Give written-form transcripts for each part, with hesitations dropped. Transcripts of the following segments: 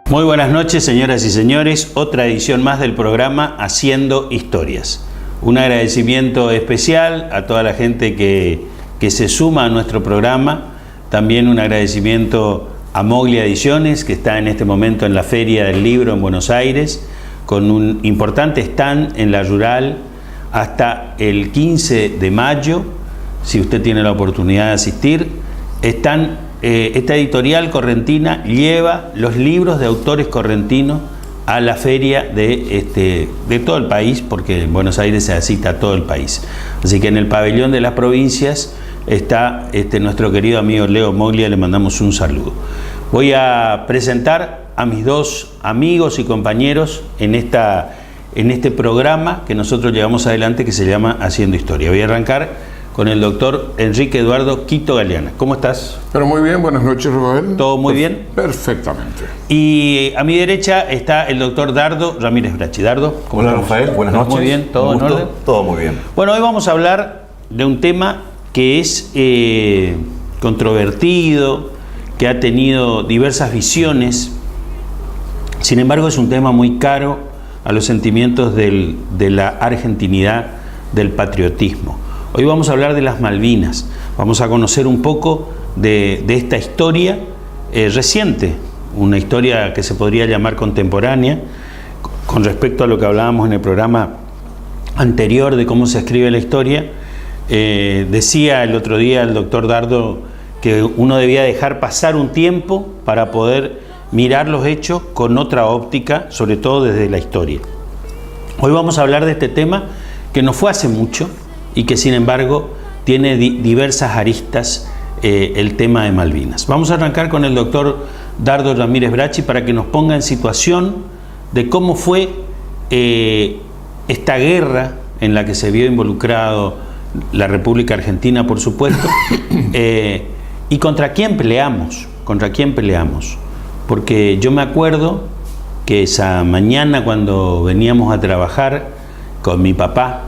Muy buenas noches, señoras y señores. Otra edición más del programa Haciendo Historias. Un agradecimiento especial a toda la gente que se suma a nuestro programa. También un agradecimiento a Moglia Ediciones, que está en este momento en la Feria del Libro en Buenos Aires, con un importante stand en La Rural hasta el 15 de mayo. Si usted tiene la oportunidad de asistir, esta editorial correntina lleva los libros de autores correntinos a la feria de todo el país, porque en Buenos Aires se asiste a todo el país. Así que en el pabellón de las provincias está nuestro querido amigo Leo Moglia, le mandamos un saludo. Voy a presentar a mis dos amigos y compañeros en este programa que nosotros llevamos adelante, que se llama Haciendo Historia. Voy a arrancar con el doctor Enrique Eduardo Quito Galeana. ¿Cómo estás? Pero muy bien, buenas noches, Rafael. ¿Todo muy bien? Perfectamente. Y a mi derecha está el doctor Dardo Ramírez Brachi. Dardo, ¿cómo estás? Hola, Rafael, buenas noches. Muy bien, ¿todo en orden? Todo muy bien. Bueno, hoy vamos a hablar de un tema que es controvertido, que ha tenido diversas visiones. Sin embargo, es un tema muy caro a los sentimientos de la argentinidad, del patriotismo. Hoy vamos a hablar de las Malvinas, vamos a conocer un poco de esta historia reciente, una historia que se podría llamar contemporánea, con respecto a lo que hablábamos en el programa anterior de cómo se escribe la historia. Decía el otro día el doctor Dardo que uno debía dejar pasar un tiempo para poder mirar los hechos con otra óptica, sobre todo desde la historia. Hoy vamos a hablar de este tema que no fue hace mucho, y que sin embargo tiene diversas aristas, el tema de Malvinas. Vamos a arrancar con el doctor Dardo Ramírez Brachi para que nos ponga en situación de cómo fue esta guerra en la que se vio involucrado la República Argentina, por supuesto, y contra quién peleamos, porque yo me acuerdo que esa mañana cuando veníamos a trabajar con mi papá,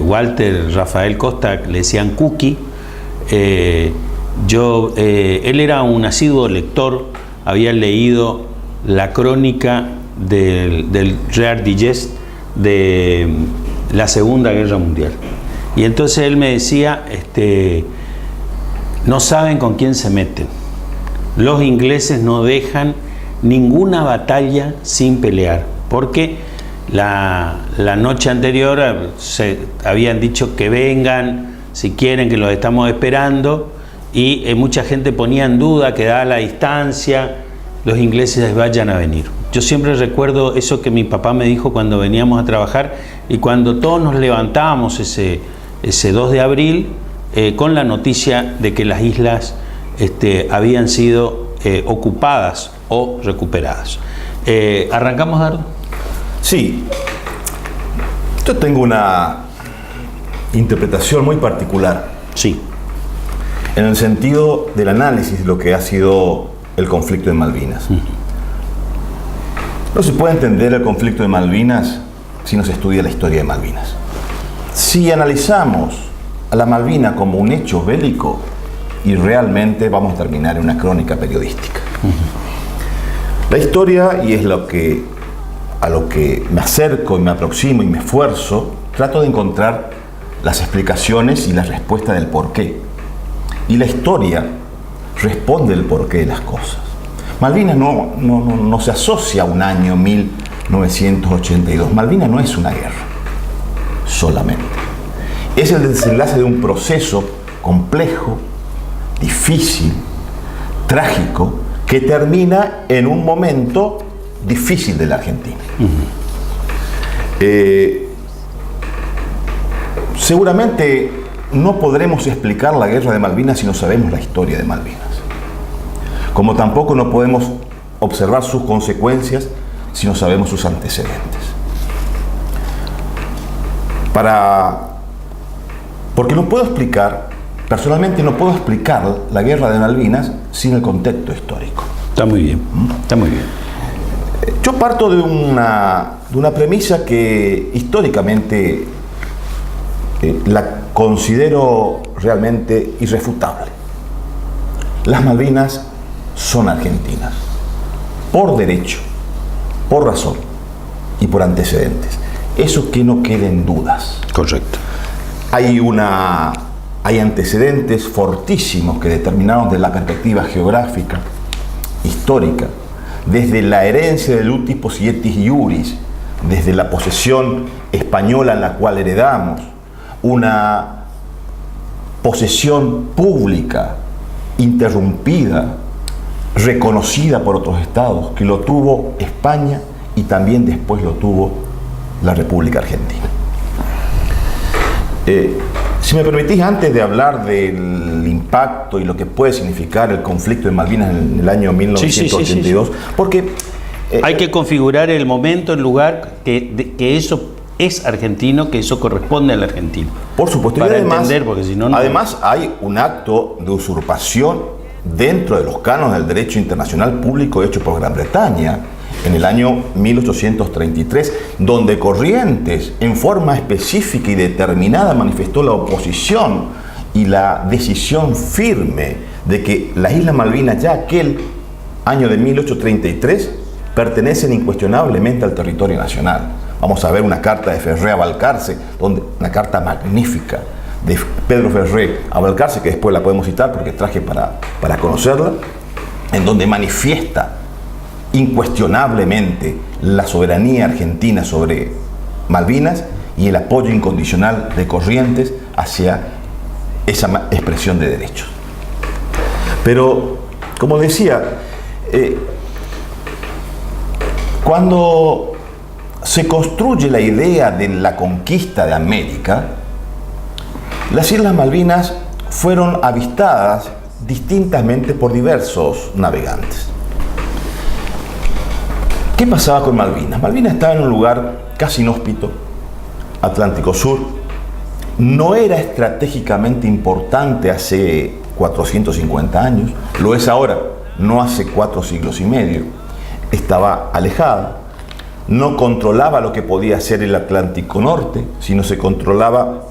Walter Rafael Costa, le decían Cookie. Él era un asiduo lector, había leído la crónica del Real Digest de la Segunda Guerra Mundial. Y entonces él me decía, no saben con quién se meten. Los ingleses no dejan ninguna batalla sin pelear, porque la noche anterior se habían dicho que vengan, si quieren, que los estamos esperando, y mucha gente ponía en duda que dada la distancia, los ingleses vayan a venir. Yo siempre recuerdo eso que mi papá me dijo cuando veníamos a trabajar y cuando todos nos levantábamos ese 2 de abril con la noticia de que las islas habían sido ocupadas o recuperadas. ¿Arrancamos, Dardo? Sí, yo tengo una interpretación muy particular. Sí. En el sentido del análisis de lo que ha sido el conflicto de Malvinas. No se puede entender el conflicto de Malvinas si no se estudia la historia de Malvinas. Si analizamos a la Malvina como un hecho bélico, y realmente vamos a terminar en una crónica periodística. La historia, y es a lo que me acerco y me aproximo y me esfuerzo, trato de encontrar las explicaciones y las respuestas del porqué. Y la historia responde el porqué de las cosas. Malvinas no se asocia a un año 1982. Malvinas no es una guerra solamente. Es el desenlace de un proceso complejo, difícil, trágico, que termina en un momento difícil de la Argentina. Seguramente no podremos explicar la guerra de Malvinas si no sabemos la historia de Malvinas, como tampoco no podemos observar sus consecuencias si no sabemos sus antecedentes. Porque no puedo explicar, personalmente no puedo explicar la guerra de Malvinas sin el contexto histórico. Está muy bien, está muy bien. Yo parto de una premisa que históricamente la considero realmente irrefutable. Las Malvinas son argentinas. por derecho, por razón y por antecedentes. Eso que no queden dudas. Correcto. Hay antecedentes fortísimos que determinaron desde la perspectiva geográfica, histórica, desde la herencia del utis possidetis iuris, desde la posesión española en la cual heredamos, una posesión pública, interrumpida, reconocida por otros estados, que lo tuvo España y también después lo tuvo la República Argentina. Si me permitís, antes de hablar del impacto y lo que puede significar el conflicto en Malvinas en el año 1982, porque hay que configurar el momento, el lugar, que eso es argentino, que eso corresponde al argentino. Por supuesto, para y además, entender, porque si no, además hay un acto de usurpación dentro de los cánones del derecho internacional público hecho por Gran Bretaña en el año 1833, donde Corrientes en forma específica y determinada manifestó la oposición y la decisión firme de que las Islas Malvinas ya aquel año de 1833 pertenecen incuestionablemente al territorio nacional. Vamos a ver una carta de Ferré a Balcarce, una carta magnífica de Pedro Ferré a Balcarce, que después la podemos citar porque traje para conocerla, en donde manifiesta incuestionablemente la soberanía argentina sobre Malvinas y el apoyo incondicional de Corrientes hacia esa expresión de derechos. Pero, como decía, cuando se construye la idea de la conquista de América, las Islas Malvinas fueron avistadas distintamente por diversos navegantes. ¿Qué pasaba con Malvinas? Malvinas estaba en un lugar casi inhóspito, Atlántico Sur. No era estratégicamente importante hace 450 años, lo es ahora, no hace 4 siglos y medio. Estaba alejada, no controlaba lo que podía ser el Atlántico Norte, sino se controlaba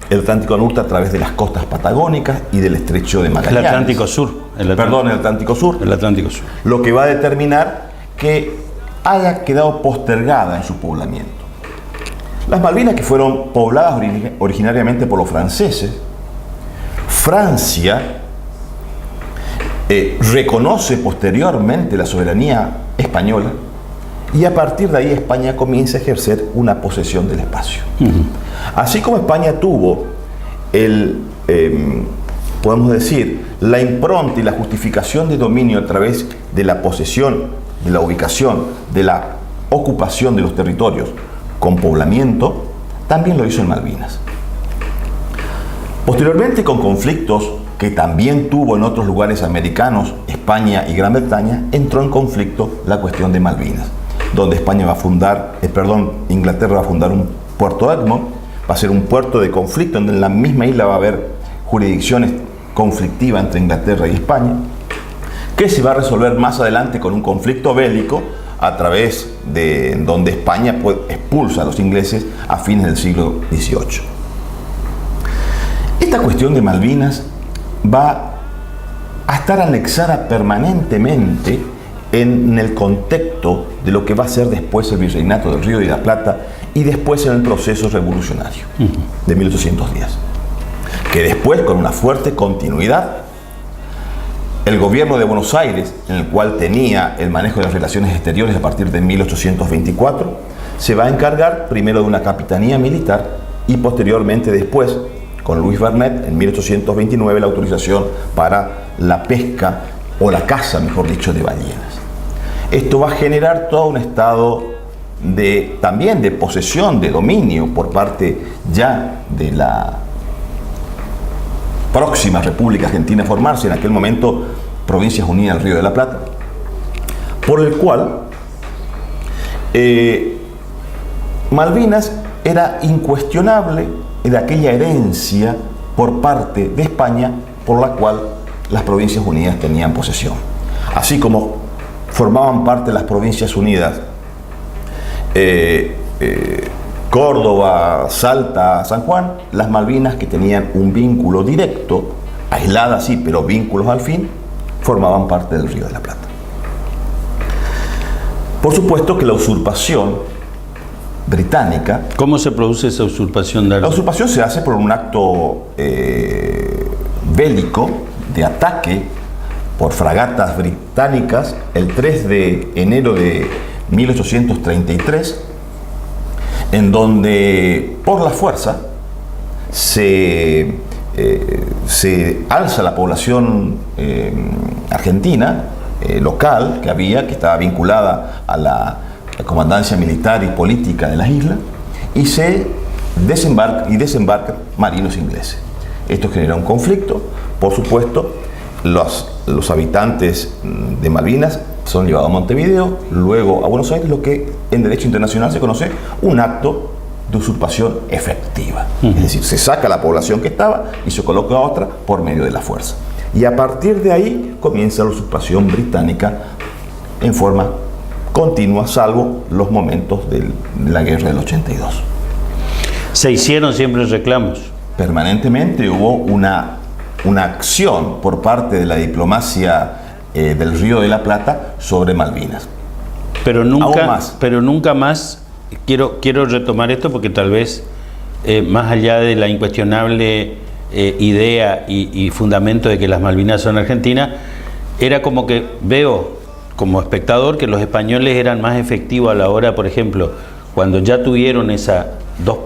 el Atlántico Norte a través de las costas patagónicas y del estrecho de Magallanes. El Atlántico Sur. El Atlántico Sur. El Atlántico Sur. Lo que va a determinar que haya quedado postergada en su poblamiento. Las Malvinas, que fueron pobladas originariamente por los franceses, Francia reconoce posteriormente la soberanía española y a partir de ahí España comienza a ejercer una posesión del espacio. Así como España tuvo podemos decir, la impronta y la justificación de dominio a través de la posesión, de la ubicación, de la ocupación de los territorios con poblamiento, también lo hizo en Malvinas. Posteriormente, con conflictos que también tuvo en otros lugares americanos, España y Gran Bretaña, entró en conflicto la cuestión de Malvinas, donde Inglaterra va a fundar un puerto Egmont, va a ser un puerto de conflicto, donde en la misma isla va a haber jurisdicciones conflictivas entre Inglaterra y España, que se va a resolver más adelante con un conflicto bélico a través de donde España expulsa a los ingleses a fines del siglo XVIII. Esta cuestión de Malvinas va a estar anexada permanentemente en el contexto de lo que va a ser después el virreinato del Río de la Plata y después en el proceso revolucionario de 1810, que después, con una fuerte continuidad, el gobierno de Buenos Aires, en el cual tenía el manejo de las relaciones exteriores a partir de 1824, se va a encargar primero de una capitanía militar y posteriormente después, con Luis Bernet, en 1829, la autorización para la pesca, o la caza, mejor dicho, de ballenas. Esto va a generar todo un estado también de posesión, de dominio por parte ya de la próxima República Argentina a formarse, en aquel momento Provincias Unidas del Río de la Plata, por el cual Malvinas era incuestionable de aquella herencia por parte de España por la cual las Provincias Unidas tenían posesión. Así como formaban parte de las Provincias Unidas Córdoba, Salta, San Juan, las Malvinas, que tenían un vínculo directo, aisladas sí, pero vínculos al fin, formaban parte del Río de la Plata. Por supuesto que la usurpación británica... ¿Cómo se produce esa usurpación de La usurpación se hace por un acto bélico de ataque por fragatas británicas el 3 de enero de 1833, en donde por la fuerza se alza la población argentina local que estaba vinculada a la comandancia militar y política de las islas, y se desembarcan marinos ingleses. Esto genera un conflicto. Por supuesto, los habitantes de Malvinas son llevados a Montevideo, luego a Buenos Aires, lo que en derecho internacional se conoce un acto de usurpación efectiva. Es decir, se saca la población que estaba y se coloca a otra por medio de la fuerza. Y a partir de ahí comienza la usurpación británica en forma continua, salvo los momentos de la guerra del 82. ¿Se hicieron siempre reclamos? Permanentemente hubo una acción por parte de la diplomacia del Río de la Plata sobre Malvinas. Pero nunca más, quiero retomar esto porque tal vez más allá de la incuestionable idea y fundamento de que las Malvinas son argentinas, era como que veo como espectador que los españoles eran más efectivos a la hora, por ejemplo, cuando ya tuvieron esas dos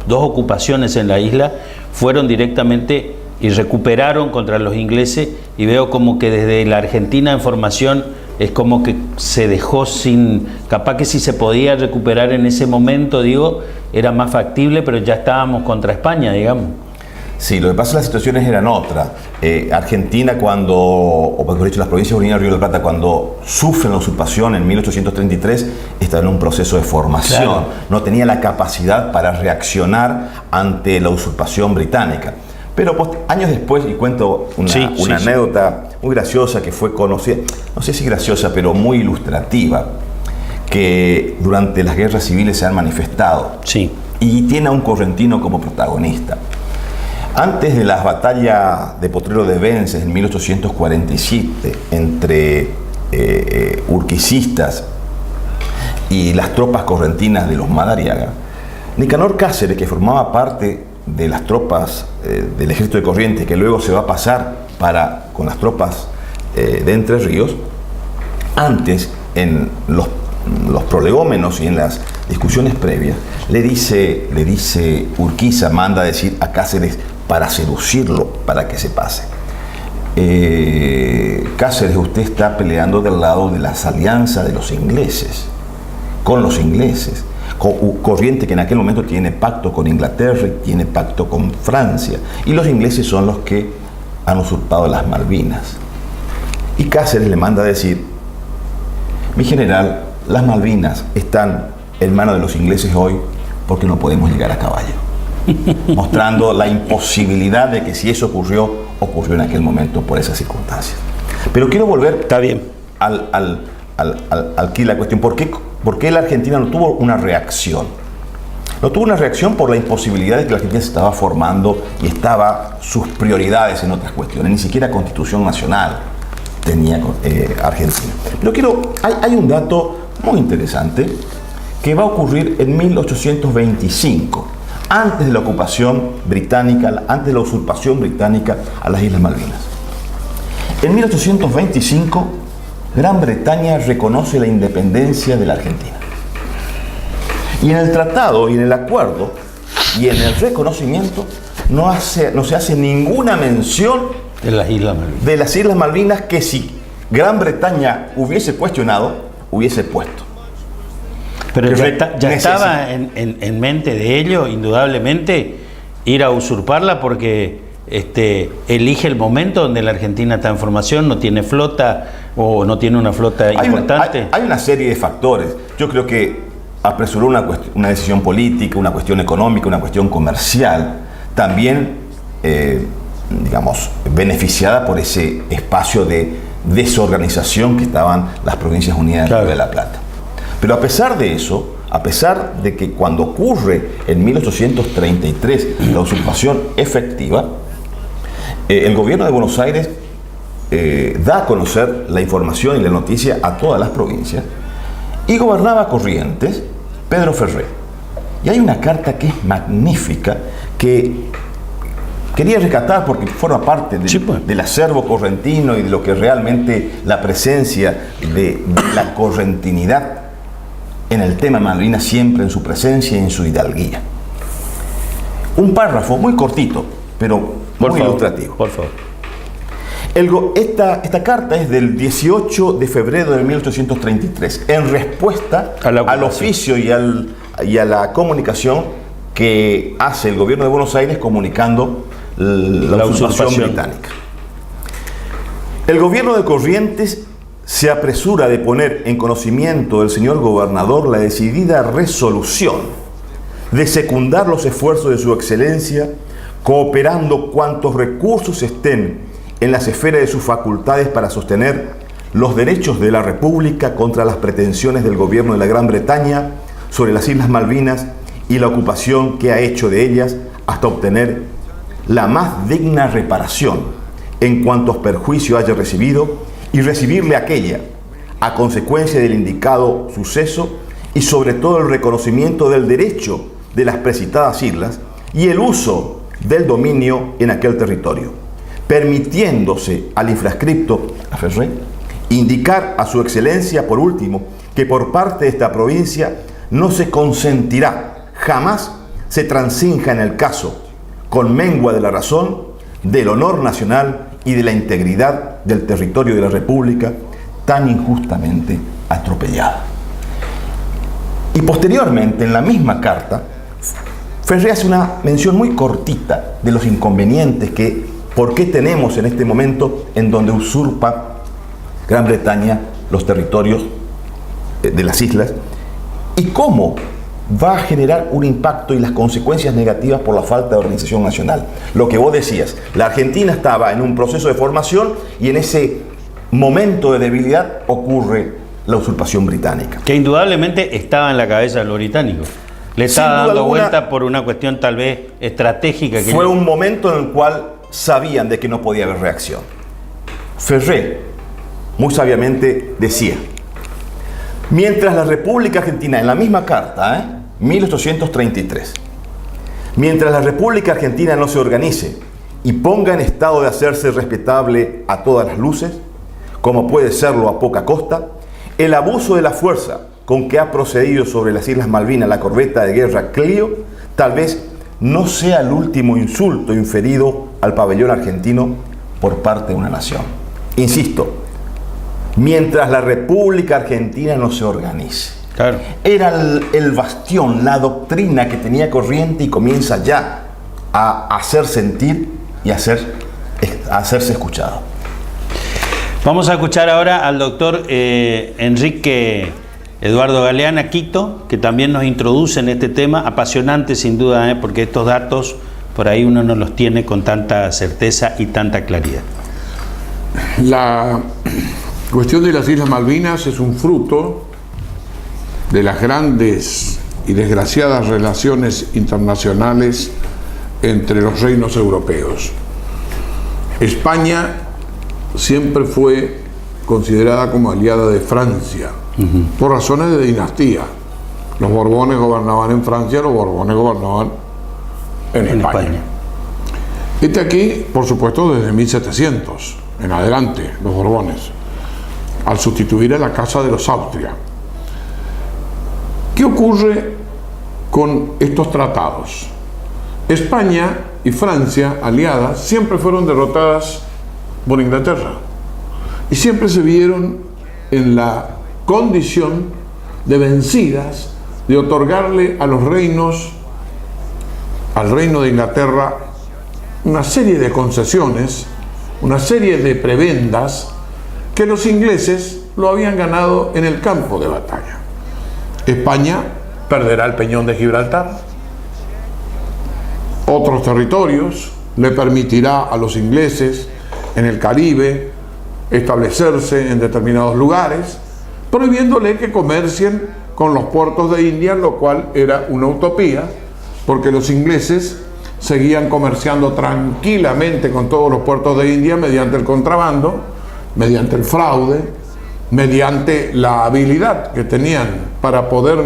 ocupaciones en la isla, fueron directamente y recuperaron contra los ingleses, y veo como que desde la Argentina en formación es como que se dejó capaz que si se podía recuperar en ese momento, digo, era más factible, pero ya estábamos contra España, digamos. Sí, lo que pasa es que las situaciones eran otras. Argentina o mejor dicho, las Provincias Unidas del Río de la Plata, cuando sufren la usurpación en 1833, estaba en un proceso de formación. Claro. No tenía la capacidad para reaccionar ante la usurpación británica. Pero años después, y cuento una anécdota muy graciosa que fue conocida, no sé si graciosa, pero muy ilustrativa, que durante las guerras civiles se han manifestado. Sí. Y tiene a un correntino como protagonista. Antes de las batallas de Potrero de Vences en 1847 entre urquicistas y las tropas correntinas de los Madariaga, Nicanor Cáceres, que formaba parte de las tropas del ejército de Corrientes, que luego se va a pasar con las tropas de Entre Ríos, antes en los prolegómenos y en las discusiones previas, le dice Urquiza, manda a decir a Cáceres para seducirlo, para que se pase. Cáceres, usted está peleando del lado de las alianzas de los ingleses, con los ingleses. Corriente, que en aquel momento tiene pacto con Inglaterra y tiene pacto con Francia, y los ingleses son los que han usurpado las Malvinas. Y Cáceres le manda a decir: mi general, las Malvinas están en manos de los ingleses hoy porque no podemos llegar a caballo. Mostrando la imposibilidad de que si eso ocurrió en aquel momento por esas circunstancias. Pero quiero volver Está bien. aquí la cuestión. ¿Por qué la Argentina no tuvo una reacción? No tuvo una reacción por la imposibilidad de que la Argentina se estaba formando y estaba sus prioridades en otras cuestiones. Ni siquiera Constitución Nacional tenía Argentina. Pero hay un dato muy interesante que va a ocurrir en 1825, antes de la ocupación británica, antes de la usurpación británica a las Islas Malvinas. En 1825, Gran Bretaña reconoce la independencia de la Argentina. Y en el tratado, y en el acuerdo, y en el reconocimiento, no se hace ninguna mención de las Islas Malvinas. De las Islas Malvinas, que si Gran Bretaña hubiese cuestionado, hubiese puesto. Pero ya estaba en mente de ellos, indudablemente, ir a usurparla porque elige el momento donde la Argentina está en formación, no tiene flota o no tiene una flota importante. Hay una serie de factores. Yo creo que apresuró una decisión política, una cuestión económica, una cuestión comercial, también, beneficiada por ese espacio de desorganización que estaban las Provincias Unidas del Río de la Plata. Pero a pesar de eso, a pesar de que cuando ocurre en 1833 la usurpación efectiva, el gobierno de Buenos Aires da a conocer la información y la noticia a todas las provincias Y gobernaba Corrientes Pedro Ferré. Y hay una carta que es magnífica, que quería rescatar porque forma parte del acervo correntino y de lo que realmente la presencia de la correntinidad en el tema Malvinas, siempre en su presencia y en su hidalguía. Un párrafo muy cortito, pero muy ilustrativo. Por favor. Esta carta es del 18 de febrero de 1833, en respuesta al oficio y a la comunicación que hace el gobierno de Buenos Aires comunicando la usurpación británica. El gobierno de Corrientes se apresura de poner en conocimiento del señor gobernador la decidida resolución de secundar los esfuerzos de su excelencia, cooperando cuantos recursos estén en las esferas de sus facultades para sostener los derechos de la República contra las pretensiones del gobierno de la Gran Bretaña sobre las Islas Malvinas y la ocupación que ha hecho de ellas hasta obtener la más digna reparación en cuantos perjuicios haya recibido y recibirle aquella a consecuencia del indicado suceso y sobre todo el reconocimiento del derecho de las precitadas islas y el uso del dominio en aquel territorio, permitiéndose al infrascripto, a Ferré, indicar a su excelencia por último que por parte de esta provincia no se consentirá, jamás se transinja en el caso, con mengua de la razón, del honor nacional y de la integridad del territorio de la República tan injustamente atropellada. Y posteriormente, en la misma carta, Ferré hace una mención muy cortita de los inconvenientes por qué tenemos en este momento en donde usurpa Gran Bretaña los territorios de las islas y cómo va a generar un impacto y las consecuencias negativas por la falta de organización nacional. Lo que vos decías, la Argentina estaba en un proceso de formación y en ese momento de debilidad ocurre la usurpación británica. Que indudablemente estaba en la cabeza de los británicos. Le estaba dando vuelta por una cuestión tal vez estratégica. Fue un momento en el cual sabían de que no podía haber reacción. Ferré, muy sabiamente, decía: mientras la República Argentina, en la misma carta, 1833, mientras la República Argentina no se organice y ponga en estado de hacerse respetable a todas las luces, como puede serlo a poca costa, el abuso de la fuerza con que ha procedido sobre las Islas Malvinas la corbeta de guerra Clio, tal vez no sea el último insulto inferido al pabellón argentino por parte de una nación. Insisto, mientras la República Argentina no se organice. Claro. Era el bastión, la doctrina que tenía Corrientes y comienza ya a hacer sentir y a hacerse escuchado. Vamos a escuchar ahora al doctor Enrique Eduardo Galeana Quito, que también nos introduce en este tema, apasionante sin duda, porque estos datos por ahí uno no los tiene con tanta certeza y tanta claridad. La cuestión de las Islas Malvinas es un fruto de las grandes y desgraciadas relaciones internacionales entre los reinos europeos. España siempre fue considerada como aliada de Francia, por razones de dinastía. Los Borbones gobernaban en Francia, los Borbones gobernaban en España. Este aquí, por supuesto, desde 1700 en adelante, los Borbones, al sustituir a la Casa de los Austria. ¿Qué ocurre con estos tratados? España y Francia, aliadas, siempre fueron derrotadas por Inglaterra y siempre se vieron en la condición de vencidas, de otorgarle a los reinos, al reino de Inglaterra, una serie de concesiones, una serie de prebendas que los ingleses lo habían ganado en el campo de batalla. España perderá el Peñón de Gibraltar, otros territorios, le permitirá a los ingleses en el Caribe establecerse en determinados lugares, prohibiéndole que comercien con los puertos de India, lo cual era una utopía, porque los ingleses seguían comerciando tranquilamente con todos los puertos de India mediante el contrabando, mediante el fraude, mediante la habilidad que tenían para poder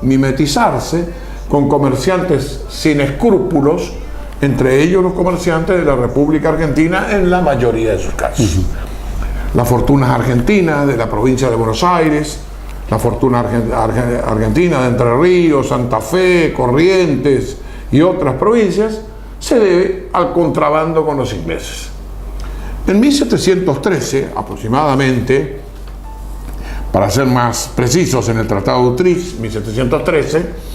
mimetizarse con comerciantes sin escrúpulos, entre ellos los comerciantes de la República Argentina en la mayoría de sus casos. Las fortunas argentinas de la provincia de Buenos Aires, la fortuna argentina de Entre Ríos, Santa Fe, Corrientes y otras provincias, se debe al contrabando con los ingleses. En 1713, aproximadamente, para ser más precisos, en el Tratado de Utrecht, 1713,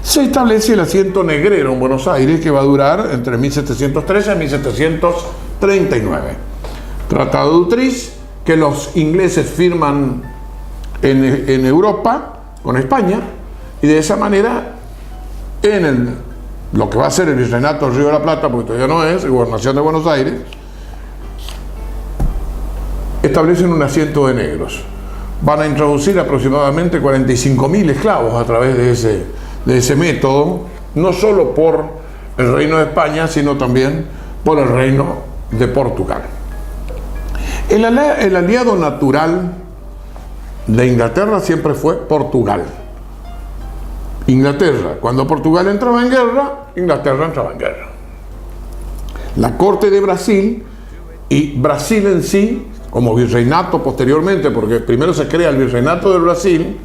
se establece el asiento negrero en Buenos Aires, que va a durar entre 1713 y 1739. Tratado de Utrecht, que los ingleses firman en Europa con España, y de esa manera en lo que va a ser el Virreinato del Río de la Plata, porque todavía no es, Gobernación de Buenos Aires, establecen un asiento de negros. Van a introducir aproximadamente 45.000 esclavos a través de ese método, no solo por el Reino de España, sino también por el Reino de Portugal. El aliado natural de Inglaterra siempre fue Portugal. Inglaterra, cuando Portugal entraba en guerra, Inglaterra entraba en guerra. La corte de Brasil y Brasil en sí, como virreinato posteriormente, porque primero se crea el virreinato de Brasil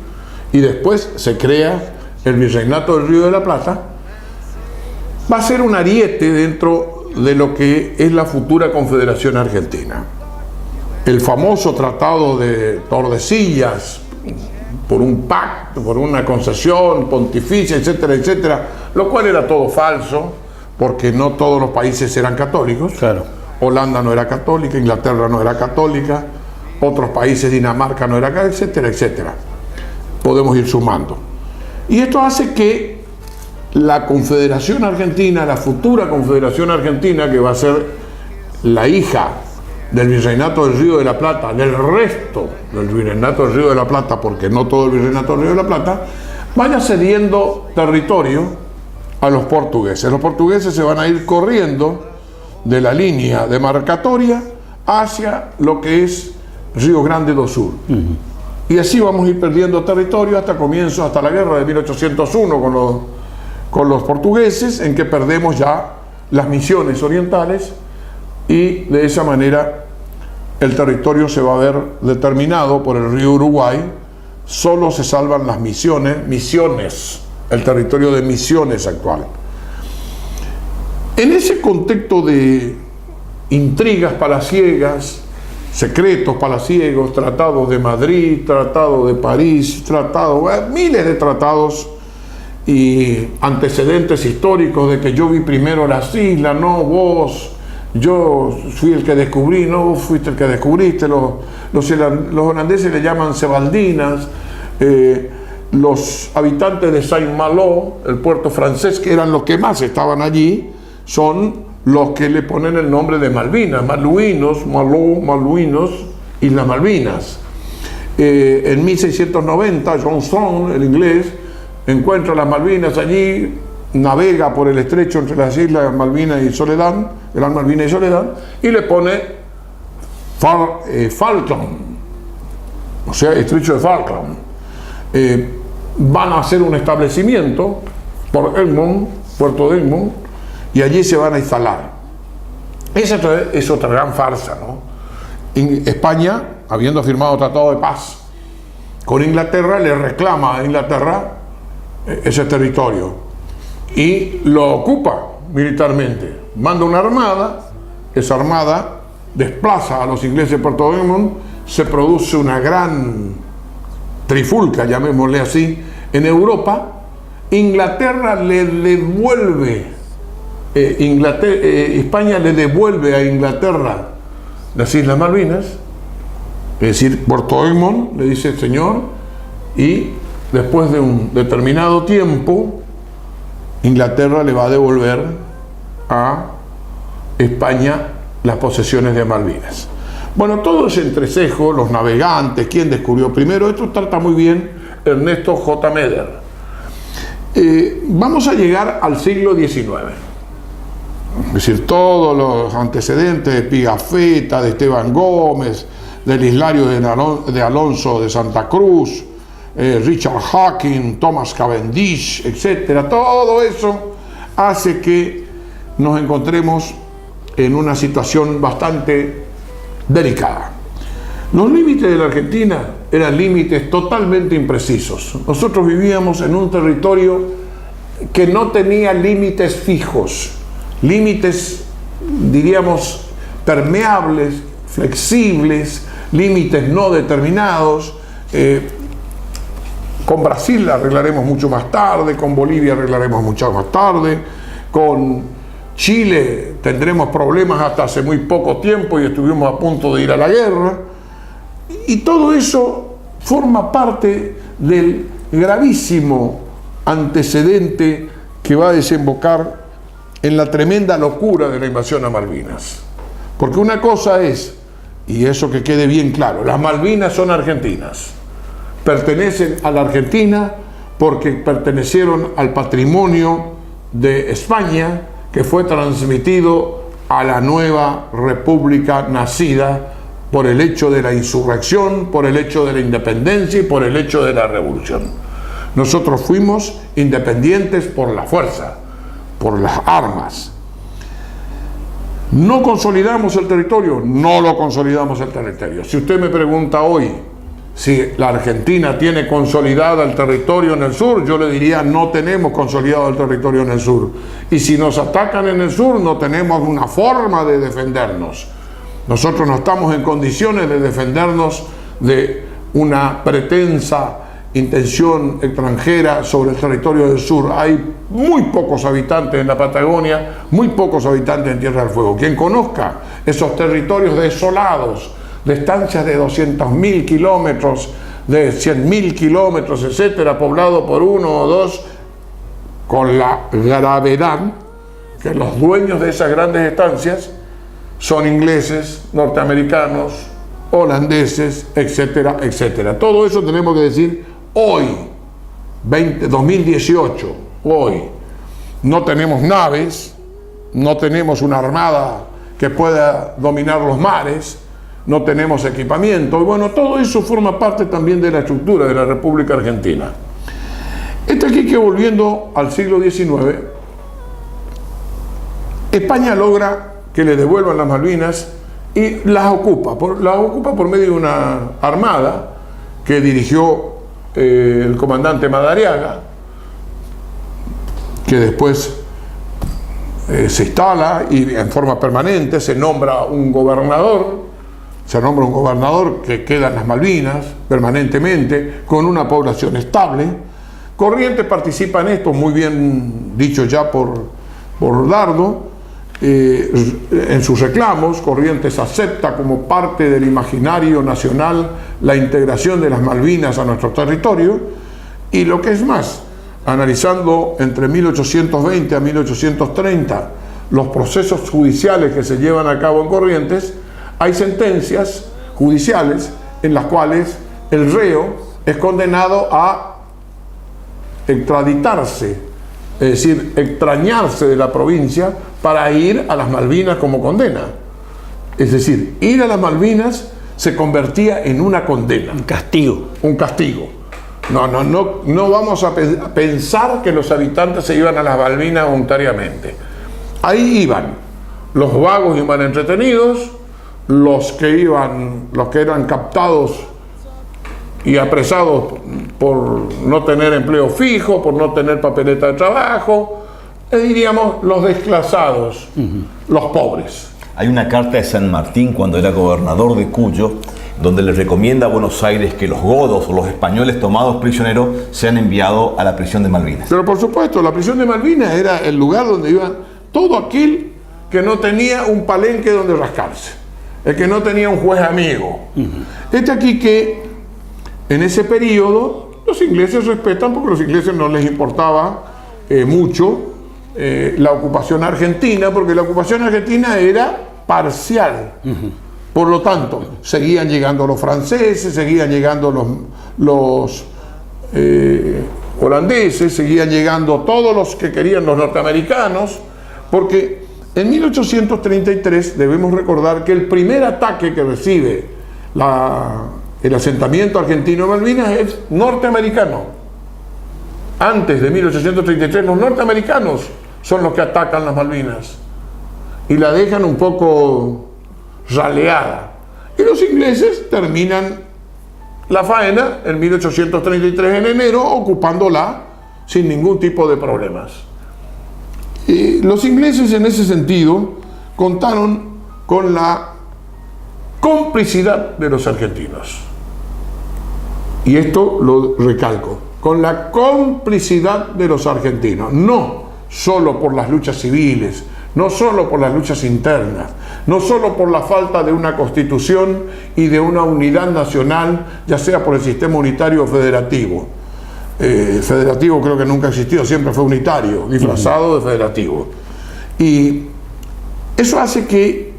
y después se crea el virreinato del Río de la Plata, va a ser un ariete dentro de lo que es la futura Confederación Argentina. El famoso Tratado de Tordesillas, por un pacto, por una concesión pontificia, etcétera, etcétera, lo cual era todo falso, porque no todos los países eran católicos. Claro. Holanda no era católica, Inglaterra no era católica, otros países, Dinamarca no era católica, etcétera, etcétera. Podemos ir sumando. Y esto hace que la Confederación Argentina, la futura Confederación Argentina, que va a ser la hija del Virreinato del Río de la Plata, del resto del Virreinato del Río de la Plata, porque no todo el Virreinato del Río de la Plata, vaya cediendo territorio a los portugueses. Los portugueses se van a ir corriendo de la línea demarcatoria hacia lo que es Río Grande do Sul. Y así vamos a ir perdiendo territorio hasta la guerra de 1801 con los portugueses, en que perdemos ya las misiones orientales, y de esa manera el territorio se va a ver determinado por el río Uruguay. Solo se salvan las misiones, el territorio de Misiones actual. En ese contexto de intrigas palaciegas, secretos palaciegos, tratados de Madrid, tratado de París, miles de tratados y antecedentes históricos de que yo vi primero las islas, no vos, yo fui el que descubrí, no vos fuiste el que descubriste. Los holandeses le llaman Sebaldinas, los habitantes de Saint-Malo, el puerto francés, que eran los que más estaban allí, son los que le ponen el nombre de Malvinas, Maluinos, Islas Malvinas. En 1690, Johnson, el inglés, encuentra las Malvinas allí, navega por el estrecho entre las islas Malvinas y Soledad, Gran Malvina y Soledad, y le pone Falkland, o sea, estrecho de Falkland. Van a hacer un establecimiento por Egmont, puerto de Egmont, y allí se van a instalar. Esa es otra gran farsa, ¿no? España, habiendo firmado tratado de paz con Inglaterra, le reclama a Inglaterra ese territorio y lo ocupa militarmente. Manda una armada, esa armada desplaza a los ingleses de Puerto Egmont, se produce una gran trifulca, llamémosle así, en Europa. Inglaterra le devuelve, España le devuelve a Inglaterra las Islas Malvinas, es decir, Puerto Egmont, le dice el señor, y después de un determinado tiempo, Inglaterra le va a devolver a España las posesiones de Malvinas. Bueno, todo ese entrecejo, los navegantes, quién descubrió primero, esto trata muy bien Ernesto J. Meder. Vamos a llegar al siglo XIX. Es decir, todos los antecedentes de Pigafetta, de Esteban Gómez, del Hilario de Alonso de Santa Cruz, Richard Hawking, Thomas Cavendish, etc. Todo eso hace que nos encontremos en una situación bastante delicada. Los límites de la Argentina eran límites totalmente imprecisos. Nosotros vivíamos en un territorio que no tenía límites fijos, límites, diríamos, permeables, flexibles, límites no determinados. Con Brasil arreglaremos mucho más tarde, con Bolivia arreglaremos mucho más tarde, con Chile tendremos problemas hasta hace muy poco tiempo y estuvimos a punto de ir a la guerra. Y todo eso forma parte del gravísimo antecedente que va a desembocar en la tremenda locura de la invasión a Malvinas. Porque una cosa es, y eso que quede bien claro, las Malvinas son argentinas, pertenecen a la Argentina porque pertenecieron al patrimonio de España, que fue transmitido a la nueva república nacida por el hecho de la insurrección, por el hecho de la independencia y por el hecho de la revolución. Nosotros fuimos independientes por la fuerza, por las armas. ¿No consolidamos el territorio? No lo consolidamos el territorio. Si usted me pregunta hoy si la Argentina tiene consolidado el territorio en el sur, yo le diría no tenemos consolidado el territorio en el sur. Y si nos atacan en el sur, no tenemos una forma de defendernos. Nosotros no estamos en condiciones de defendernos de una pretensa intención extranjera sobre el territorio del sur. Hay muy pocos habitantes en la Patagonia, muy pocos habitantes en Tierra del Fuego. Quien conozca esos territorios desolados, de estancias de 200.000 kilómetros, de 100.000 kilómetros, etcétera, poblado por uno o dos, con la gravedad que los dueños de esas grandes estancias son ingleses, norteamericanos, holandeses, etcétera, etcétera. Todo eso tenemos que decir hoy, 2018, hoy. No tenemos naves, no tenemos una armada que pueda dominar los mares, no tenemos equipamiento, y bueno, todo eso forma parte también de la estructura de la República Argentina. Está aquí que, volviendo al siglo XIX, España logra que le devuelvan las Malvinas y las ocupa por medio de una armada que dirigió el comandante Madariaga, que después se instala y en forma permanente se nombra un gobernador que queda en las Malvinas permanentemente, con una población estable. Corrientes participa en esto, muy bien dicho ya por Dardo, en sus reclamos. Corrientes acepta como parte del imaginario nacional la integración de las Malvinas a nuestro territorio, y lo que es más, analizando entre 1820 a 1830 los procesos judiciales que se llevan a cabo en Corrientes, hay sentencias judiciales en las cuales el reo es condenado a extraditarse, es decir, extrañarse de la provincia para ir a las Malvinas como condena. Es decir, ir a las Malvinas se convertía en una condena. Un castigo. Un castigo. No vamos a pensar que los habitantes se iban a las Malvinas voluntariamente. Ahí iban los vagos y mal entretenidos, los que eran captados y apresados por no tener empleo fijo, por no tener papeleta de trabajo, diríamos los desclasados, los pobres. Hay una carta de San Martín, cuando era gobernador de Cuyo, donde le recomienda a Buenos Aires que los godos o los españoles tomados prisioneros sean enviados a la prisión de Malvinas. Pero por supuesto, la prisión de Malvinas era el lugar donde iban todo aquel que no tenía un palenque donde rascarse, el que no tenía un juez amigo. Este aquí que en ese periodo los ingleses respetan, porque a los ingleses no les importaba mucho la ocupación argentina, porque la ocupación argentina era parcial. Por lo tanto, seguían llegando los franceses, seguían llegando los holandeses, seguían llegando todos los que querían, los norteamericanos, porque en 1833 debemos recordar que el primer ataque que recibe el asentamiento argentino en Malvinas es norteamericano. Antes de 1833 los norteamericanos son los que atacan las Malvinas y la dejan un poco raleada. Y los ingleses terminan la faena en 1833 en enero, ocupándola sin ningún tipo de problemas. Y los ingleses en ese sentido contaron con la complicidad de los argentinos. Y esto lo recalco, con la complicidad de los argentinos, no solo por las luchas civiles, no solo por las luchas internas, no solo por la falta de una constitución y de una unidad nacional, ya sea por el sistema unitario o federativo. Federativo creo que nunca existió, siempre fue unitario, disfrazado de federativo. Y eso hace que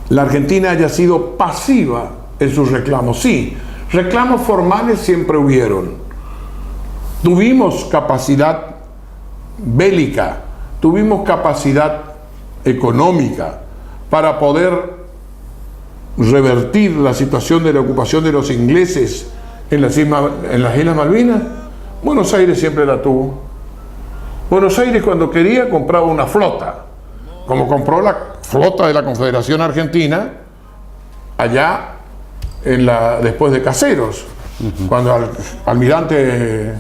la Argentina haya sido pasiva en sus reclamos. Sí, reclamos formales siempre hubieron. Tuvimos capacidad bélica, tuvimos capacidad económica para poder revertir la situación de la ocupación de los ingleses en las Islas Malvinas. Buenos Aires siempre la tuvo. Buenos Aires, cuando quería, compraba una flota, como compró la flota de la Confederación Argentina allá después de Caseros, cuando al almirante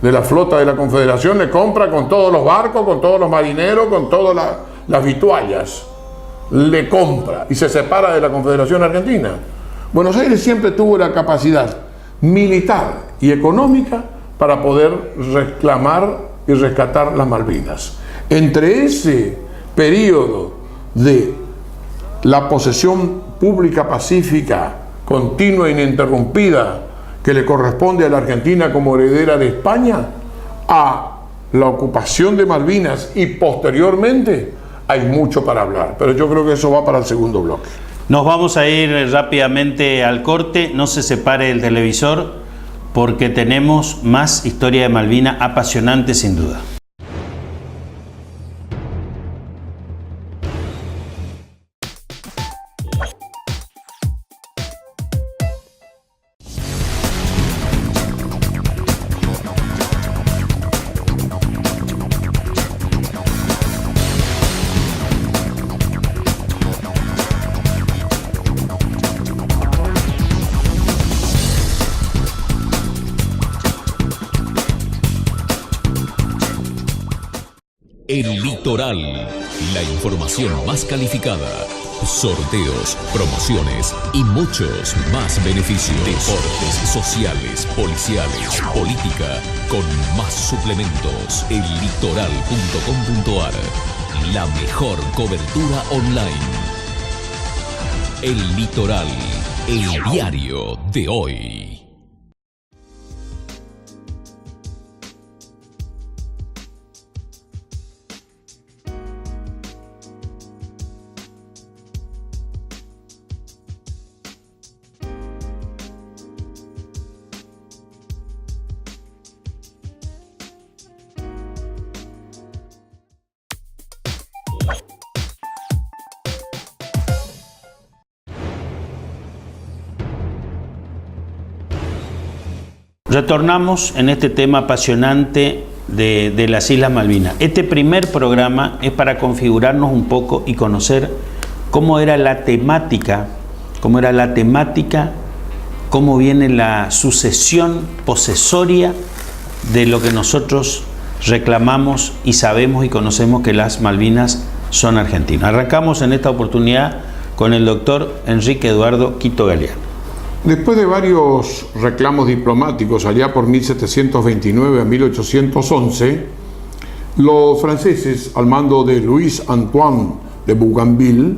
de la flota de la Confederación le compra con todos los barcos, con todos los marineros, con todas las vituallas, le compra y se separa de la Confederación Argentina. Buenos Aires siempre tuvo la capacidad militar y económica para poder reclamar y rescatar las Malvinas. Entre ese periodo de la posesión pública pacífica continua e ininterrumpida que le corresponde a la Argentina como heredera de España, a la ocupación de Malvinas y posteriormente, hay mucho para hablar, pero yo creo que eso va para el segundo bloque. Nos vamos a ir rápidamente al corte, no se separe el televisor porque tenemos más historia de Malvinas apasionante sin duda. El Litoral, la información más calificada, sorteos, promociones y muchos más beneficios. Deportes, sociales, policiales, política, con más suplementos. Ellitoral.com.ar, la mejor cobertura online. El Litoral, el diario de hoy. Retornamos en este tema apasionante de las Islas Malvinas. Este primer programa es para configurarnos un poco y conocer cómo era la temática, cómo viene la sucesión posesoria de lo que nosotros reclamamos y sabemos y conocemos que las Malvinas son argentinas. Arrancamos en esta oportunidad con el doctor Enrique Eduardo Quito Galeano. Después de varios reclamos diplomáticos allá por 1729 a 1811, los franceses, al mando de Louis Antoine de Bougainville,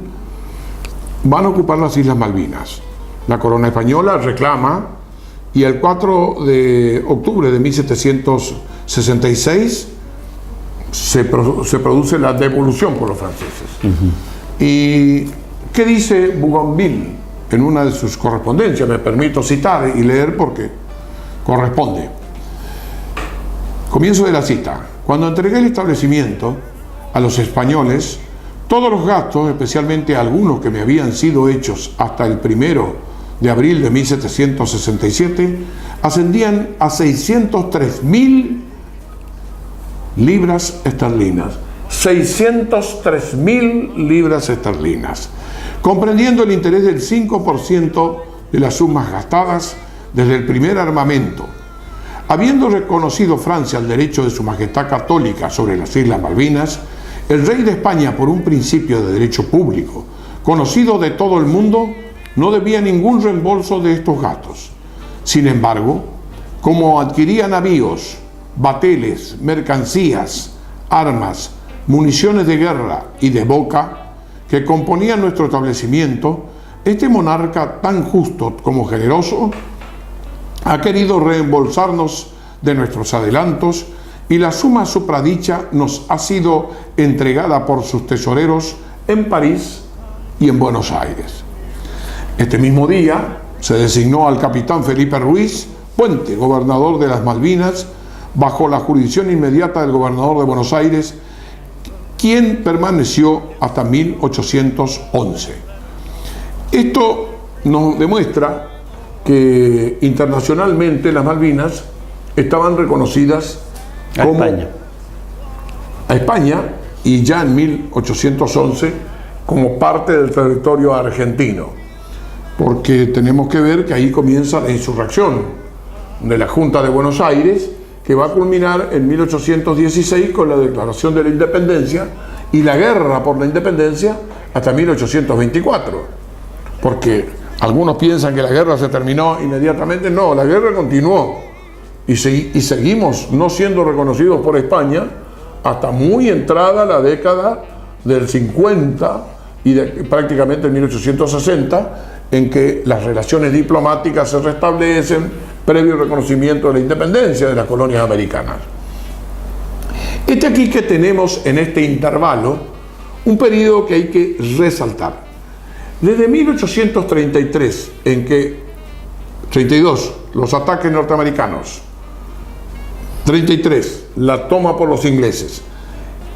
van a ocupar las Islas Malvinas. La corona española reclama y el 4 de octubre de 1766 se produce la devolución por los franceses. ¿Y qué dice Bougainville en una de sus correspondencias? Me permito citar y leer porque corresponde. Comienzo de la cita. Cuando entregué el establecimiento a los españoles, todos los gastos, especialmente algunos que me habían sido hechos hasta el 1 de abril de 1767 ascendían a 603.000 libras esterlinas. 603.000 libras esterlinas, comprendiendo el interés del 5% de las sumas gastadas desde el primer armamento. Habiendo reconocido Francia el derecho de su Majestad Católica sobre las Islas Malvinas, el rey de España, por un principio de derecho público, conocido de todo el mundo, no debía ningún reembolso de estos gastos. Sin embargo, como adquiría navíos, bateles, mercancías, armas, municiones de guerra y de boca que componían nuestro establecimiento, este monarca tan justo como generoso ha querido reembolsarnos de nuestros adelantos y la suma supradicha nos ha sido entregada por sus tesoreros en París y en Buenos Aires. Este mismo día se designó al capitán Felipe Ruiz Puente, gobernador de las Malvinas, bajo la jurisdicción inmediata del gobernador de Buenos Aires, quien permaneció hasta 1811. Esto nos demuestra que internacionalmente las Malvinas estaban reconocidas como a España y ya en 1811 como parte del territorio argentino, porque tenemos que ver que ahí comienza la insurrección de la Junta de Buenos Aires, que va a culminar en 1816 con la Declaración de la Independencia y la guerra por la independencia hasta 1824. Porque algunos piensan que la guerra se terminó inmediatamente. No, la guerra continuó y seguimos no siendo reconocidos por España hasta muy entrada la década del 50 y prácticamente en 1860, en que las relaciones diplomáticas se restablecen previo reconocimiento de la independencia de las colonias americanas. Aquí que tenemos en este intervalo un periodo que hay que resaltar. Desde 1833, 32, los ataques norteamericanos, 33, la toma por los ingleses.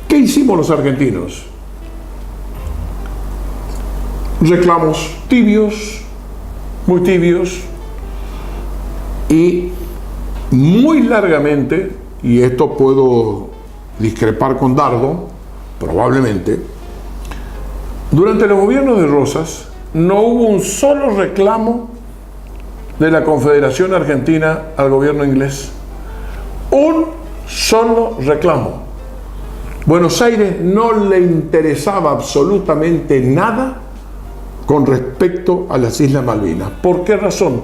¿Qué hicimos los argentinos? Reclamos tibios, muy tibios, y muy largamente, y esto puedo discrepar con Dardo, probablemente, durante los gobiernos de Rosas no hubo un solo reclamo de la Confederación Argentina al gobierno inglés. Un solo reclamo. Buenos Aires no le interesaba absolutamente nada con respecto a las Islas Malvinas. ¿Por qué razón?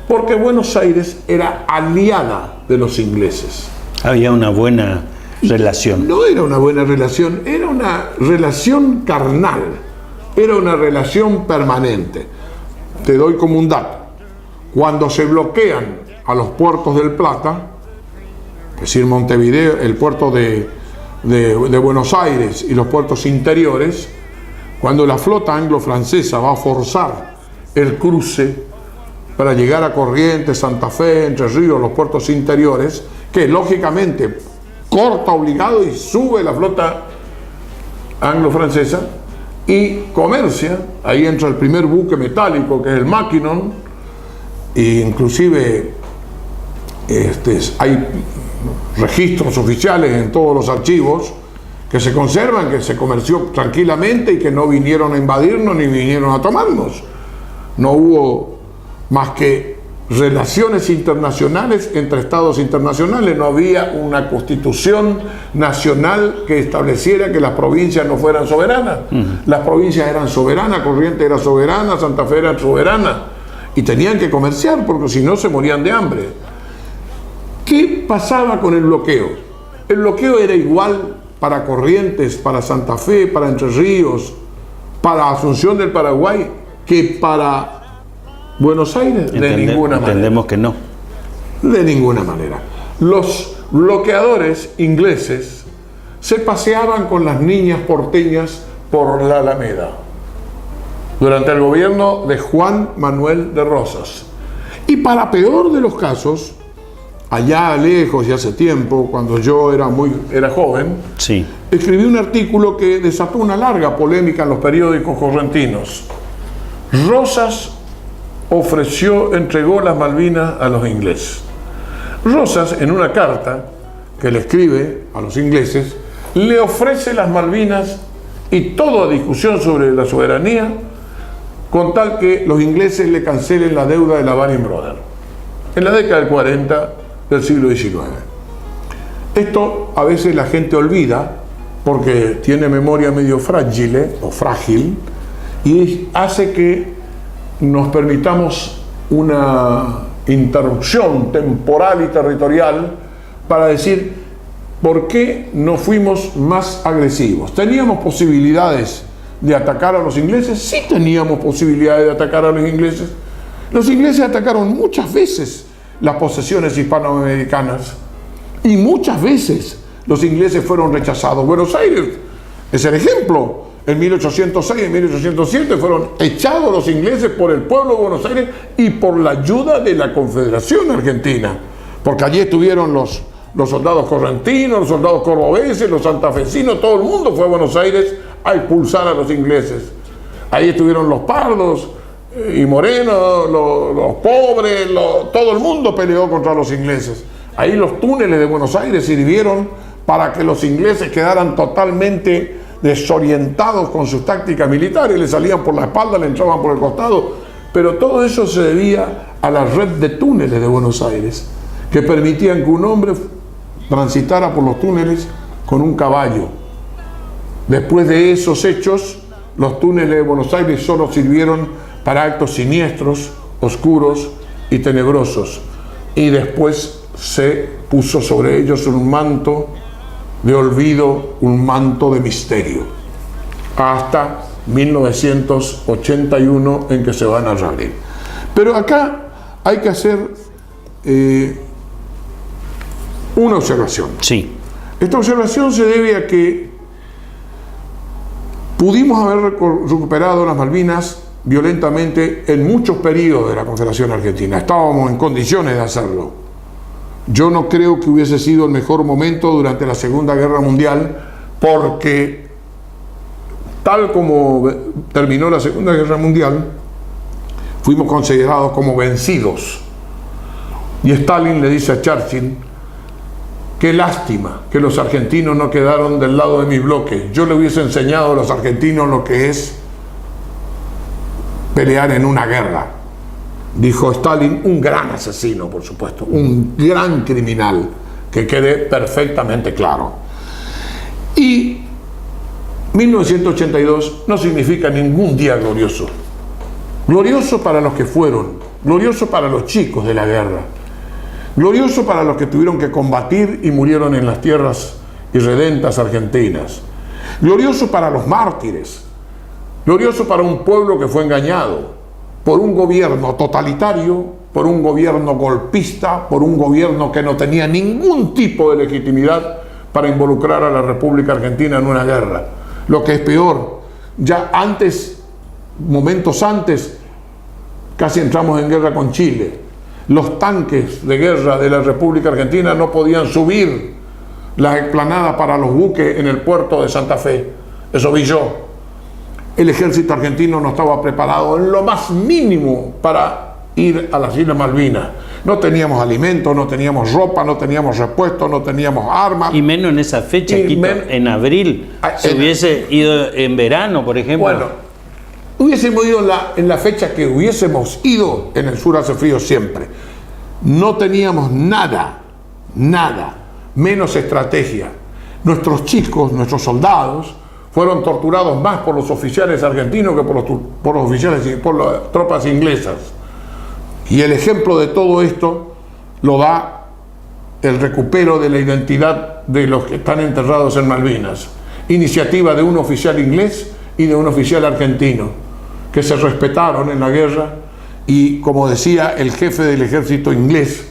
Porque Buenos Aires era aliada de los ingleses. Había una buena relación. No era una buena relación, era una relación carnal, era una relación permanente. Te doy como un dato. Cuando se bloquean a los puertos del Plata, es decir, Montevideo, el puerto de Buenos Aires y los puertos interiores, cuando la flota anglo-francesa va a forzar el cruce para llegar a Corrientes, Santa Fe, Entre Ríos, los puertos interiores, que lógicamente corta obligado y sube la flota anglo-francesa y comercia. Ahí entra el primer buque metálico, que es el Mackinac, e inclusive hay registros oficiales en todos los archivos que se conservan, que se comerció tranquilamente y que no vinieron a invadirnos ni vinieron a tomarnos. No hubo más que relaciones internacionales entre estados internacionales. No había una constitución nacional que estableciera que las provincias no fueran soberanas. Las provincias eran soberanas, Corrientes era soberana, Santa Fe era soberana, y tenían que comerciar porque si no se morían de hambre. ¿Qué pasaba con el bloqueo? El bloqueo era igual para Corrientes, para Santa Fe, para Entre Ríos, para Asunción del Paraguay, que para Buenos Aires. De ninguna manera. Entendemos que no. De ninguna manera. Los bloqueadores ingleses se paseaban con las niñas porteñas por la Alameda durante el gobierno de Juan Manuel de Rosas. Y para peor de los casos, allá lejos y hace tiempo, cuando yo era joven, sí, escribí un artículo que desató una larga polémica en los periódicos correntinos. Rosas entregó las Malvinas a los ingleses. Rosas, en una carta que le escribe a los ingleses, le ofrece las Malvinas y toda discusión sobre la soberanía, con tal que los ingleses le cancelen la deuda de la Baring Brothers en la década del 40 del siglo XIX. Esto a veces la gente olvida porque tiene memoria medio frágil y hace que nos permitamos una interrupción temporal y territorial para decir por qué no fuimos más agresivos. ¿Teníamos posibilidades de atacar a los ingleses? Sí teníamos posibilidades de atacar a los ingleses. Los ingleses atacaron muchas veces las posesiones hispanoamericanas y muchas veces los ingleses fueron rechazados. Buenos Aires es el ejemplo. En 1806 y 1807 fueron echados los ingleses por el pueblo de Buenos Aires y por la ayuda de la Confederación Argentina, porque allí estuvieron los soldados correntinos, los soldados cordobeses, los santafesinos, todo el mundo fue a Buenos Aires a expulsar a los ingleses. Ahí estuvieron los pardos y morenos, los pobres, todo el mundo peleó contra los ingleses. Ahí los túneles de Buenos Aires sirvieron para que los ingleses quedaran totalmente desorientados con sus tácticas militares, le salían por la espalda, le entraban por el costado, pero todo eso se debía a la red de túneles de Buenos Aires, que permitían que un hombre transitara por los túneles con un caballo. Después de esos hechos, los túneles de Buenos Aires solo sirvieron para actos siniestros, oscuros y tenebrosos, y después se puso sobre ellos un manto de olvido, un manto de misterio, hasta 1981 en que se van a reabrir. Pero acá hay que hacer una observación. Sí. Esta observación se debe a que pudimos haber recuperado las Malvinas violentamente en muchos periodos de la Confederación Argentina. Estábamos en condiciones de hacerlo. Yo no creo que hubiese sido el mejor momento durante la Segunda Guerra Mundial, porque tal como terminó la Segunda Guerra Mundial, fuimos considerados como vencidos. Y Stalin le dice a Churchill: qué lástima que los argentinos no quedaron del lado de mi bloque. Yo le hubiese enseñado a los argentinos lo que es pelear en una guerra. Dijo Stalin, un gran asesino, por supuesto, un gran criminal, que quede perfectamente claro. Y 1982 no significa ningún día glorioso. Glorioso para los que fueron, glorioso para los chicos de la guerra, glorioso para los que tuvieron que combatir y murieron en las tierras irredentas argentinas, glorioso para los mártires, glorioso para un pueblo que fue engañado por un gobierno totalitario, por un gobierno golpista, por un gobierno que no tenía ningún tipo de legitimidad para involucrar a la República Argentina en una guerra. Lo que es peor, ya antes, momentos antes, casi entramos en guerra con Chile. Los tanques de guerra de la República Argentina no podían subir las explanadas para los buques en el puerto de Santa Fe. Eso vi yo. El ejército argentino no estaba preparado en lo más mínimo para ir a las Islas Malvinas. No teníamos alimentos, no teníamos ropa, no teníamos repuestos, no teníamos armas. Y menos en esa fecha, Quito, en abril. Se hubiese ido en verano, por ejemplo. Bueno, hubiésemos ido en la fecha que hubiésemos ido. En el sur hace frío siempre. No teníamos nada, menos estrategia. Nuestros chicos, nuestros soldados, fueron torturados más por los oficiales argentinos que por los oficiales y por las tropas inglesas. Y el ejemplo de todo esto lo da el recupero de la identidad de los que están enterrados en Malvinas. Iniciativa de un oficial inglés y de un oficial argentino, que se respetaron en la guerra. Y como decía el jefe del ejército inglés,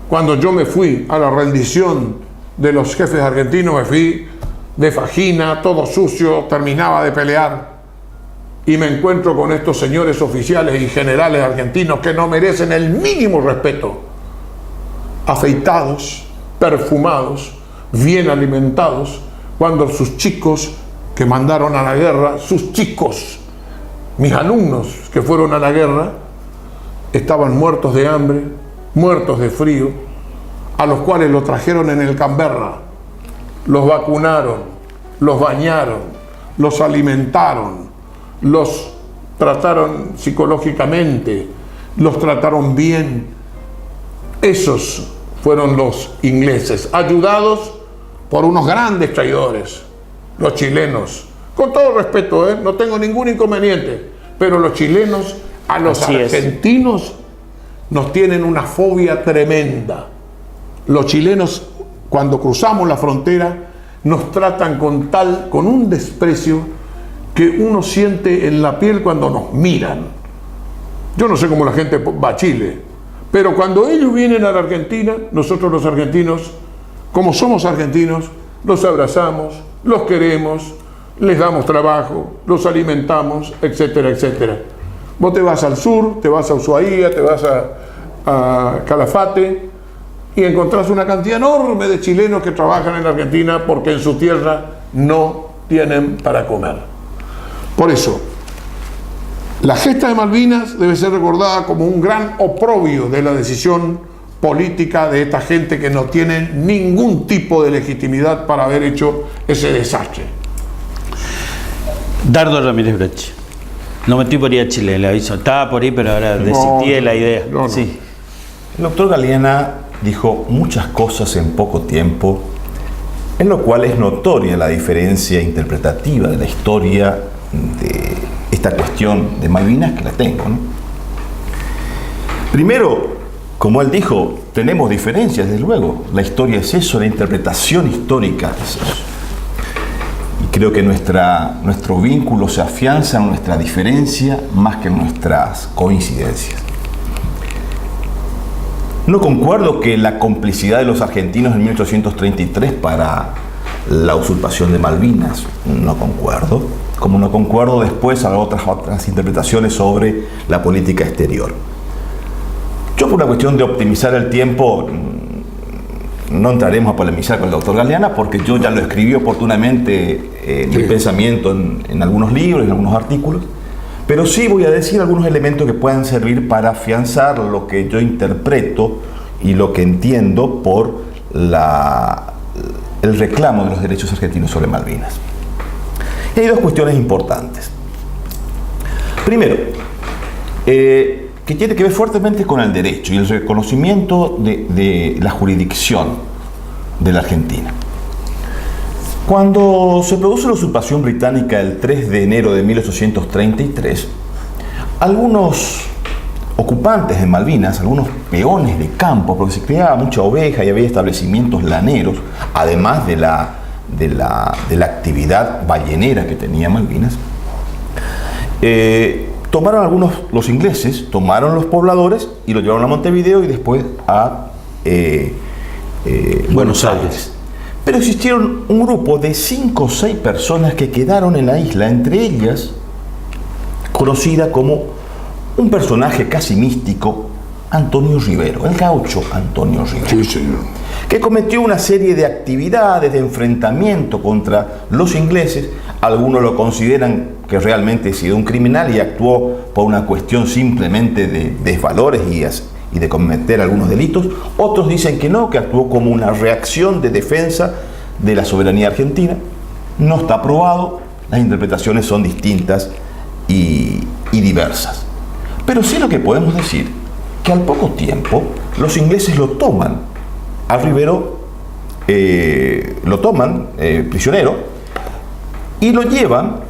cuando yo me fui a la rendición de los jefes argentinos, me fui de fajina, todo sucio, terminaba de pelear, y me encuentro con estos señores oficiales y generales argentinos que no merecen el mínimo respeto, afeitados, perfumados, bien alimentados, cuando sus chicos que mandaron a la guerra, sus chicos, mis alumnos que fueron a la guerra, estaban muertos de hambre, muertos de frío, a los cuales los trajeron en el Canberra, los vacunaron, los bañaron, los alimentaron, los trataron psicológicamente, los trataron bien. Esos fueron los ingleses, ayudados por unos grandes traidores, los chilenos. Con todo respeto, no tengo ningún inconveniente, pero los chilenos a los argentinos nos tienen una fobia tremenda. Los chilenos, cuando cruzamos la frontera, nos tratan con un desprecio que uno siente en la piel cuando nos miran. Yo no sé cómo la gente va a Chile, pero cuando ellos vienen a la Argentina, nosotros los argentinos, como somos argentinos, los abrazamos, los queremos, les damos trabajo, los alimentamos, etcétera, etcétera. Vos te vas al sur, te vas a Ushuaia, te vas a Calafate y encontrás una cantidad enorme de chilenos que trabajan en la Argentina porque en su tierra no tienen para comer. Por eso, la gesta de Malvinas debe ser recordada como un gran oprobio de la decisión política de esta gente que no tiene ningún tipo de legitimidad para haber hecho ese desastre. Dardo Ramírez Brache. No me estoy por ir a Chile, le aviso. Estaba por ir, pero ahora desistí de la idea. No. Sí. El doctor Galeana dijo muchas cosas en poco tiempo, en lo cual es notoria la diferencia interpretativa de la historia de esta cuestión de Malvinas, que la tengo, ¿no? Primero, como él dijo, tenemos diferencias, desde luego. La historia es eso, la interpretación histórica es eso. Y creo que nuestro vínculo se afianza en nuestra diferencia más que en nuestras coincidencias. No concuerdo que la complicidad de los argentinos en 1833 para la usurpación de Malvinas, no concuerdo, como no concuerdo después a otras interpretaciones sobre la política exterior. Yo, por una cuestión de optimizar el tiempo, no entraremos a polemizar con el doctor Galeana, porque yo ya lo escribí oportunamente mi pensamiento en algunos libros, en algunos artículos, pero sí voy a decir algunos elementos que puedan servir para afianzar lo que yo interpreto y lo que entiendo por el reclamo de los derechos argentinos sobre Malvinas. Y hay dos cuestiones importantes. Primero, que tiene que ver fuertemente con el derecho y el reconocimiento de la jurisdicción de la Argentina. Cuando se produce la usurpación británica el 3 de enero de 1833, algunos ocupantes de Malvinas, algunos peones de campo, porque se criaba mucha oveja y había establecimientos laneros, además de la actividad ballenera que tenía Malvinas, los ingleses tomaron los pobladores y los llevaron a Montevideo y después a Buenos Aires. Pero existieron un grupo de 5 o 6 personas que quedaron en la isla, entre ellas conocida como un personaje casi místico, Antonio Rivero, el gaucho Antonio Rivero. Sí, señor. Que cometió una serie de actividades de enfrentamiento contra los ingleses. Algunos lo consideran que realmente ha sido un criminal y actuó por una cuestión simplemente de desvalores y de cometer algunos delitos. Otros dicen que no, que actuó como una reacción de defensa de la soberanía argentina. No está probado, las interpretaciones son distintas y diversas. Pero sí lo que podemos decir, que al poco tiempo los ingleses lo toman a Rivero, prisionero, y lo llevan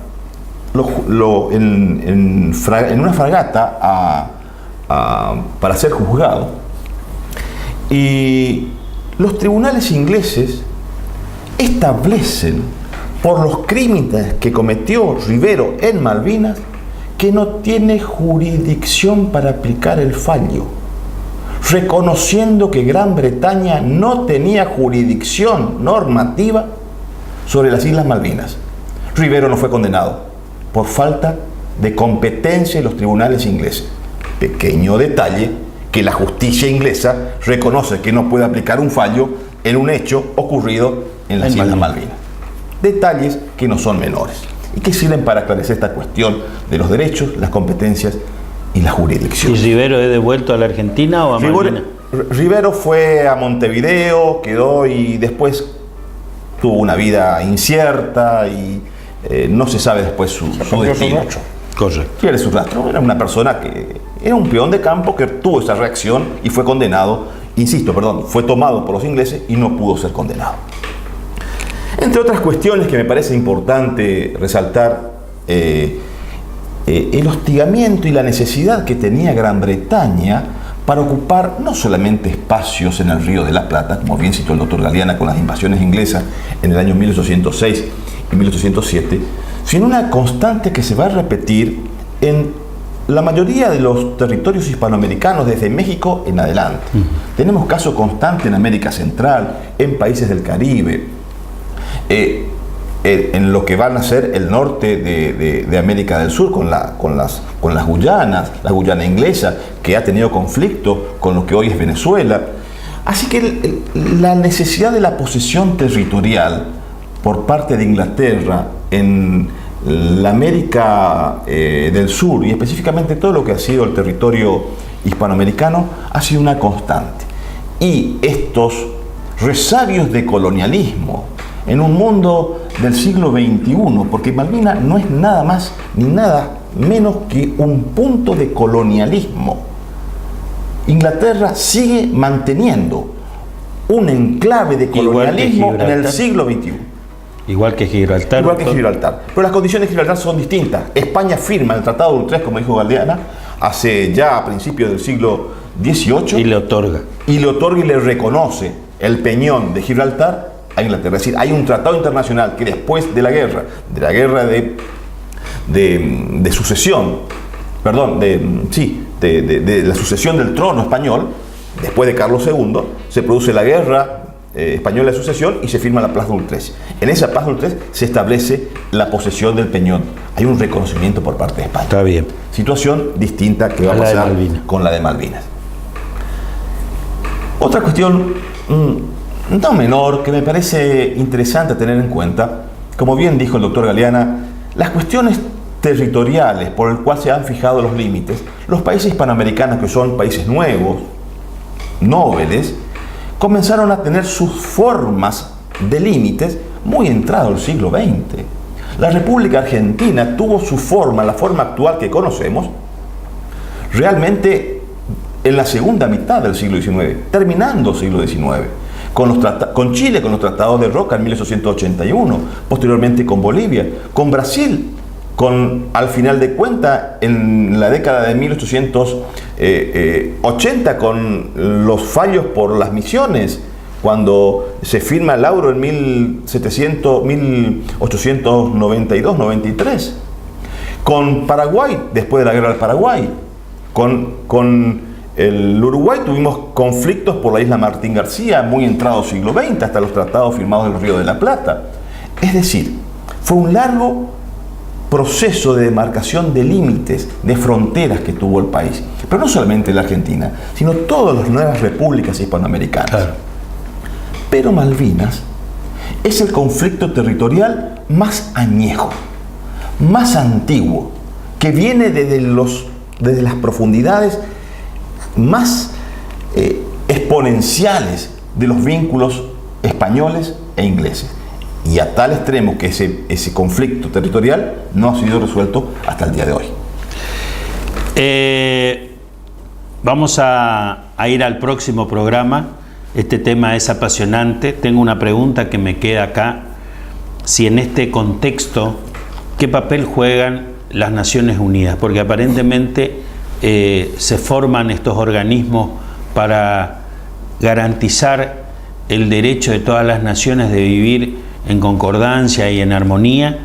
en una fragata para ser juzgado. Y los tribunales ingleses establecen, por los crímenes que cometió Rivero en Malvinas, que no tiene jurisdicción para aplicar el fallo, reconociendo que Gran Bretaña no tenía jurisdicción normativa sobre las Islas Malvinas. Rivero no fue condenado por falta de competencia en los tribunales ingleses. Pequeño detalle, que la justicia inglesa reconoce que no puede aplicar un fallo en un hecho ocurrido en las Islas Malvinas. Detalles que no son menores y que sirven para aclarecer esta cuestión de los derechos, las competencias y la jurisdicción. ¿Y Rivero es devuelto a la Argentina o a Malvinas? Rivero fue a Montevideo, quedó y después tuvo una vida incierta y no se sabe después su destino. Correcto. Pierde su rastro. Era una persona que era un peón de campo que tuvo esa reacción y fue condenado, fue tomado por los ingleses y no pudo ser condenado. Entre otras cuestiones que me parece importante resaltar, el hostigamiento y la necesidad que tenía Gran Bretaña para ocupar no solamente espacios en el Río de la Plata, como bien citó el doctor Galeana con las invasiones inglesas en el año 1806 y 1807, sino una constante que se va a repetir en la mayoría de los territorios hispanoamericanos desde México en adelante. Tenemos caso constante en América Central, en países del Caribe, en lo que van a ser el norte de América del Sur con las Guyanas, la Guyana inglesa, que ha tenido conflicto con lo que hoy es Venezuela. Así que la necesidad de la posesión territorial por parte de Inglaterra en la América del Sur y específicamente todo lo que ha sido el territorio hispanoamericano ha sido una constante. Y estos resabios de colonialismo en un mundo del siglo XXI, porque Malvinas no es nada más ni nada menos que un punto de colonialismo. Inglaterra sigue manteniendo un enclave de colonialismo en el siglo XXI. Igual que Gibraltar. Igual que Gibraltar. Pero las condiciones de Gibraltar son distintas. España firma el Tratado de Utrecht, como dijo Galeana, hace ya a principios del siglo XVIII. Y le otorga. Y le reconoce el peñón de Gibraltar a Inglaterra. Es decir, hay un tratado internacional que después de la guerra de sucesión, de la sucesión del trono español, después de Carlos II, se produce la guerra española de sucesión y se firma la Paz de Utrecht. En esa Paz de Utrecht se establece la posesión del peñón. Hay un reconocimiento por parte de España. Está bien. Situación distinta que va a pasar con la de Malvinas. Otra cuestión no menor que me parece interesante tener en cuenta, como bien dijo el doctor Galeana, las cuestiones territoriales por el cual se han fijado los límites, los países hispanoamericanos, que son países nuevos, nobles, comenzaron a tener sus formas de límites muy entrado el siglo XX. La República Argentina tuvo su forma, la forma actual que conocemos, realmente en la segunda mitad del siglo XIX, terminando el siglo XIX, con Chile con los tratados de Roca en 1881, posteriormente con Bolivia, con Brasil, al final de cuentas, en la década de 1880, con los fallos por las misiones, cuando se firma el Lauro en 1892-93, con Paraguay, después de la guerra del Paraguay, con el Uruguay tuvimos conflictos por la isla Martín García, muy entrado siglo XX, hasta los tratados firmados del Río de la Plata. Es decir, fue un largo proceso de demarcación de límites, de fronteras que tuvo el país. Pero no solamente la Argentina, sino todas las nuevas repúblicas hispanoamericanas. Claro. Pero Malvinas es el conflicto territorial más añejo, más antiguo, que viene desde las profundidades más exponenciales de los vínculos españoles e ingleses. Y a tal extremo que ese conflicto territorial no ha sido resuelto hasta el día de hoy. Vamos a ir al próximo programa. Este tema es apasionante. Tengo una pregunta que me queda acá. Si en este contexto, ¿qué papel juegan las Naciones Unidas? Porque aparentemente se forman estos organismos para garantizar el derecho de todas las naciones de vivir en concordancia y en armonía,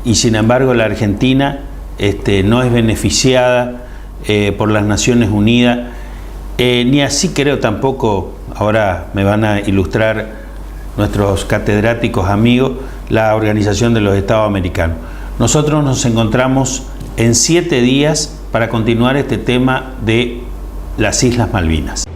y sin embargo la Argentina no es beneficiada por las Naciones Unidas, ni así creo tampoco, ahora me van a ilustrar nuestros catedráticos amigos, la Organización de los Estados Americanos. Nosotros nos encontramos en 7 días para continuar este tema de las Islas Malvinas.